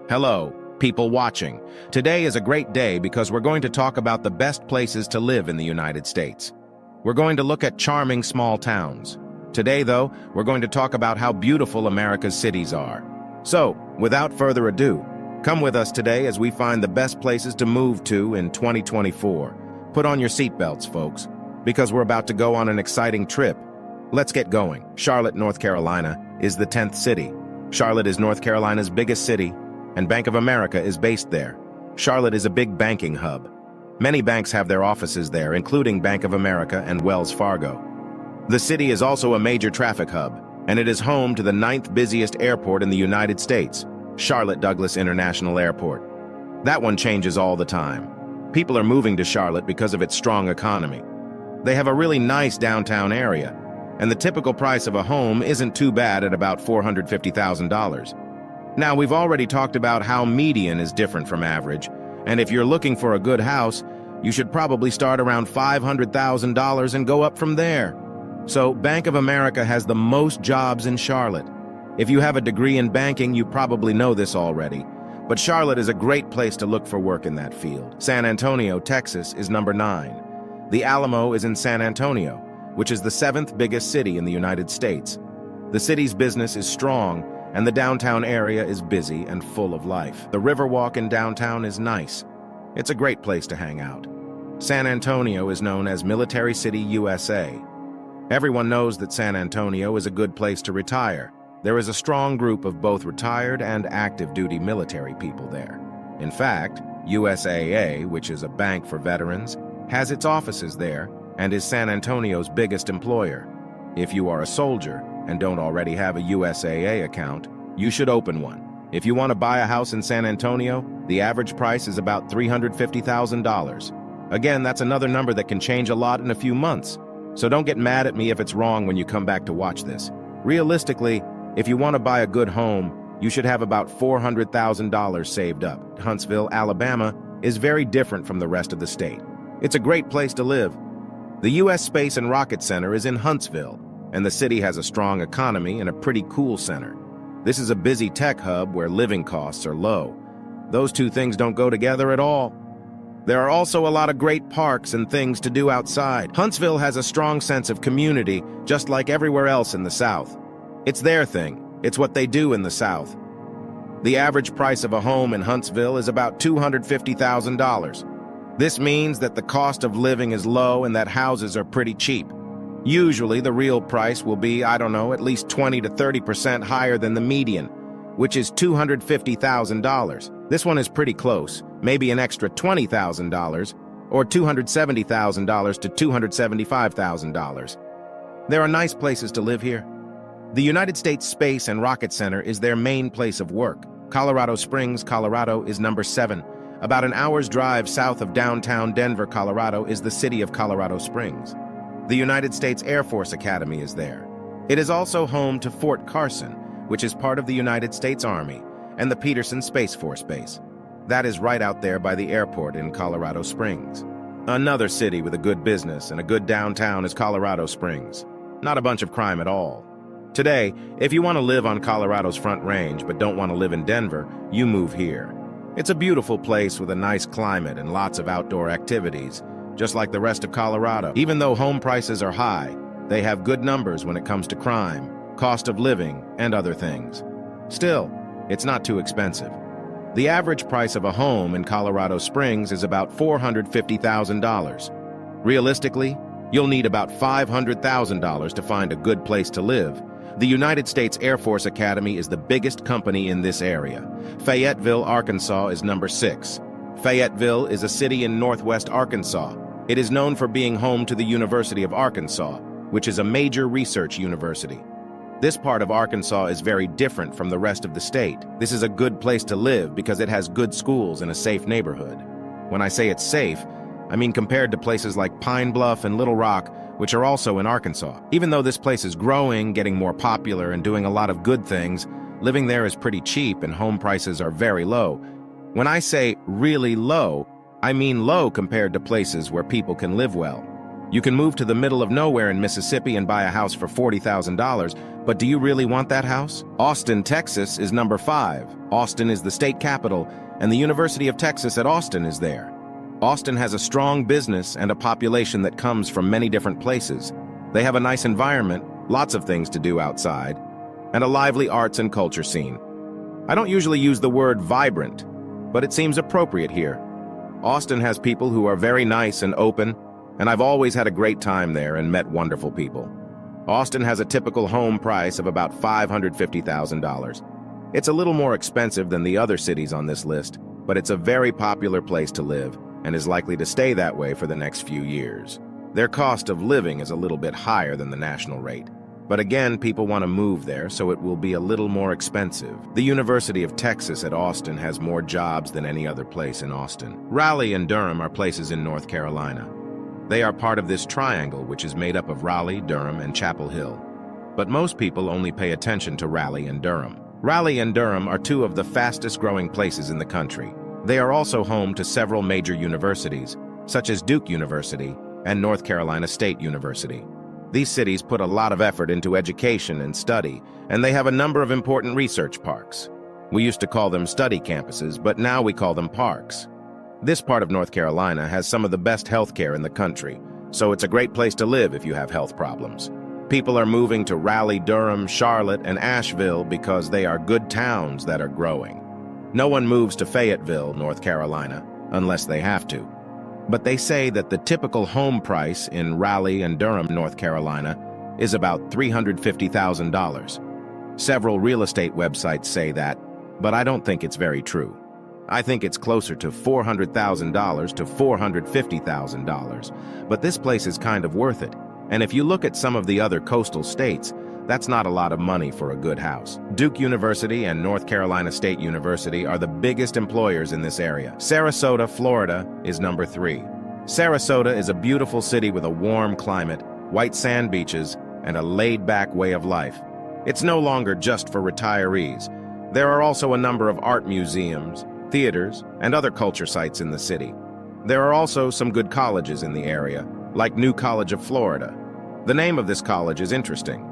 Hello, people watching. Today is a great day because we're going to talk about the best places to live in the United States. We're going to look at charming small towns. Today, though, we're going to talk about how beautiful America's cities are. So, without further ado, come with us today as we find the best places to move to in 2024. Put on your seatbelts, folks, because we're about to go on an exciting trip. Let's get going. Charlotte, North Carolina is the 10th city. Charlotte is North Carolina's biggest city, and Bank of America is based there. Charlotte is a big banking hub. Many banks have their offices there, including Bank of America and Wells Fargo. The city is also a major traffic hub, and it is home to the 9th busiest airport in the United States, Charlotte Douglas International Airport. That one changes all the time. People are moving to Charlotte because of its strong economy. They have a really nice downtown area, and the typical price of a home isn't too bad at about $450,000. Now, we've already talked about how median is different from average, and if you're looking for a good house, you should probably start around $500,000 and go up from there. So, Bank of America has the most jobs in Charlotte. If you have a degree in banking, you probably know this already, but Charlotte is a great place to look for work in that field. San Antonio, Texas is number 9. The Alamo is in San Antonio, which is the 7th biggest city in the United States. The city's business is strong, and the downtown area is busy and full of life. The Riverwalk in downtown is nice. It's a great place to hang out. San Antonio is known as Military City, USA. Everyone knows that San Antonio is a good place to retire. There is a strong group of both retired and active-duty military people there. In fact, USAA, which is a bank for veterans, has its offices there and is San Antonio's biggest employer. If you are a soldier and don't already have a USAA account, you should open one. If you want to buy a house in San Antonio, the average price is about $350,000. Again, that's another number that can change a lot in a few months, so don't get mad at me if it's wrong when you come back to watch this. Realistically, if you want to buy a good home, you should have about $400,000 saved up. Huntsville, Alabama is very different from the rest of the state. It's a great place to live. The U.S. Space and Rocket Center is in Huntsville, and the city has a strong economy and a pretty cool center. This is a busy tech hub where living costs are low. Those two things don't go together at all. There are also a lot of great parks and things to do outside. Huntsville has a strong sense of community, just like everywhere else in the South. It's their thing. It's what they do in the South. The average price of a home in Huntsville is about $250,000. This means that the cost of living is low and that houses are pretty cheap. Usually, the real price will be, at least 20 to 30% higher than the median, which is $250,000. This one is pretty close, maybe an extra $20,000, or $270,000 to $275,000. There are nice places to live here. The United States Space and Rocket Center is their main place of work. Colorado Springs, Colorado is number 7. About an hour's drive south of downtown Denver, Colorado is the city of Colorado Springs. The United States Air Force Academy is there. It is also home to Fort Carson, which is part of the United States Army, and the Peterson Space Force Base. That is right out there by the airport in Colorado Springs. Another city with a good business and a good downtown is Colorado Springs. Not a bunch of crime at all. Today, if you want to live on Colorado's Front Range but don't want to live in Denver, you move here. It's a beautiful place with a nice climate and lots of outdoor activities, just like the rest of Colorado. Even though home prices are high, they have good numbers when it comes to crime, cost of living, and other things. Still, it's not too expensive. The average price of a home in Colorado Springs is about $450,000. Realistically, you'll need about $500,000 to find a good place to live. The United States Air Force Academy is the biggest company in this area. Fayetteville, Arkansas is number 6. Fayetteville is a city in northwest Arkansas. It is known for being home to the University of Arkansas, which is a major research university. This part of Arkansas is very different from the rest of the state. This is a good place to live because it has good schools and a safe neighborhood. When I say it's safe, I mean compared to places like Pine Bluff and Little Rock, which are also in Arkansas. Even though this place is growing, getting more popular, and doing a lot of good things, living there is pretty cheap and home prices are very low. When I say really low, I mean low compared to places where people can live well. You can move to the middle of nowhere in Mississippi and buy a house for $40,000, but do you really want that house? Austin, Texas is number 5. Austin is the state capital, and the University of Texas at Austin is there. Austin has a strong business and a population that comes from many different places. They have a nice environment, lots of things to do outside, and a lively arts and culture scene. I don't usually use the word vibrant, but it seems appropriate here. Austin has people who are very nice and open, and I've always had a great time there and met wonderful people. Austin has a typical home price of about $550,000. It's a little more expensive than the other cities on this list, but it's a very popular place to live and is likely to stay that way for the next few years. Their cost of living is a little bit higher than the national rate. But again, people want to move there, so it will be a little more expensive. The University of Texas at Austin has more jobs than any other place in Austin. Raleigh and Durham are places in North Carolina. They are part of this triangle, which is made up of Raleigh, Durham, and Chapel Hill. But most people only pay attention to Raleigh and Durham. Raleigh and Durham are two of the fastest-growing places in the country. They are also home to several major universities, such as Duke University and North Carolina State University. These cities put a lot of effort into education and study, and they have a number of important research parks. We used to call them study campuses, but now we call them parks. This part of North Carolina has some of the best health care in the country, so it's a great place to live if you have health problems. People are moving to Raleigh, Durham, Charlotte, and Asheville because they are good towns that are growing. No one moves to Fayetteville, North Carolina, unless they have to. But they say that the typical home price in Raleigh and Durham, North Carolina, is about $350,000. Several real estate websites say that, but I don't think it's very true. I think it's closer to $400,000 to $450,000, but this place is kind of worth it. And if you look at some of the other coastal states, that's not a lot of money for a good house. Duke University and North Carolina State University are the biggest employers in this area. Sarasota, Florida is number 3. Sarasota is a beautiful city with a warm climate, white sand beaches, and a laid-back way of life. It's no longer just for retirees. There are also a number of art museums, theaters, and other culture sites in the city. There are also some good colleges in the area, like New College of Florida. The name of this college is interesting.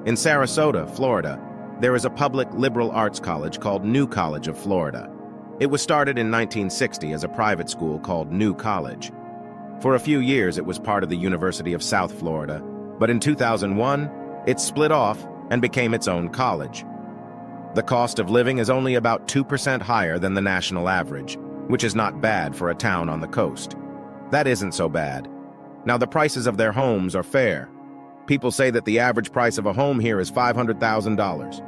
In Sarasota, Florida, there is a public liberal arts college called New College of Florida. It was started in 1960 as a private school called New College. For a few years, it was part of the University of South Florida, but in 2001, it split off and became its own college. The cost of living is only about 2% higher than the national average, which is not bad for a town on the coast. That isn't so bad. Now, the prices of their homes are fair. People say that the average price of a home here is $500,000.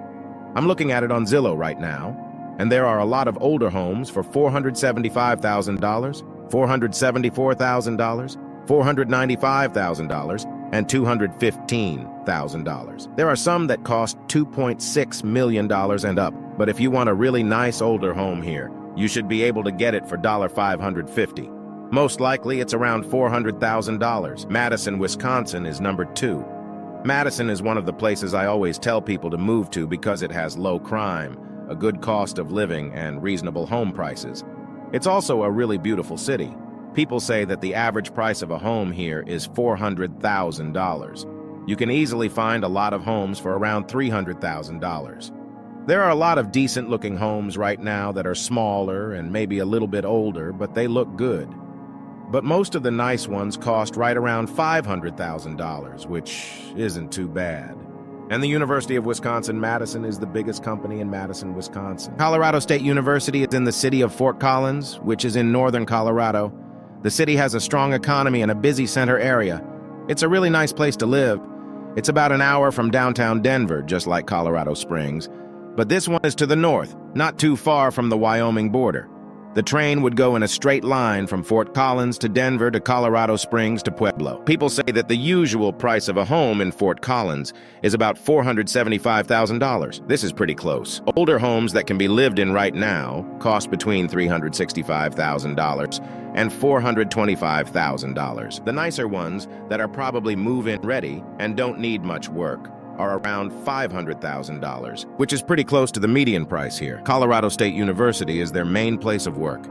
I'm looking at it on Zillow right now, and there are a lot of older homes for $475,000, $474,000, $495,000, and $215,000. There are some that cost $2.6 million and up, but if you want a really nice older home here, you should be able to get it for $550,000. Most likely, it's around $400,000. Madison, Wisconsin is number 2. Madison is one of the places I always tell people to move to because it has low crime, a good cost of living, and reasonable home prices. It's also a really beautiful city. People say that the average price of a home here is $400,000. You can easily find a lot of homes for around $300,000. There are a lot of decent-looking homes right now that are smaller and maybe a little bit older, but they look good. But most of the nice ones cost right around $500,000, which isn't too bad. And the University of Wisconsin-Madison is the biggest company in Madison, Wisconsin. Colorado State University is in the city of Fort Collins, which is in northern Colorado. The city has a strong economy and a busy center area. It's a really nice place to live. It's about an hour from downtown Denver, just like Colorado Springs. But this one is to the north, not too far from the Wyoming border. The train would go in a straight line from Fort Collins to Denver to Colorado Springs to Pueblo. People say that the usual price of a home in Fort Collins is about $475,000. This is pretty close. Older homes that can be lived in right now cost between $365,000 and $425,000. The nicer ones that are probably move-in ready and don't need much work are around $500,000, which is pretty close to the median price here. Colorado State University is their main place of work.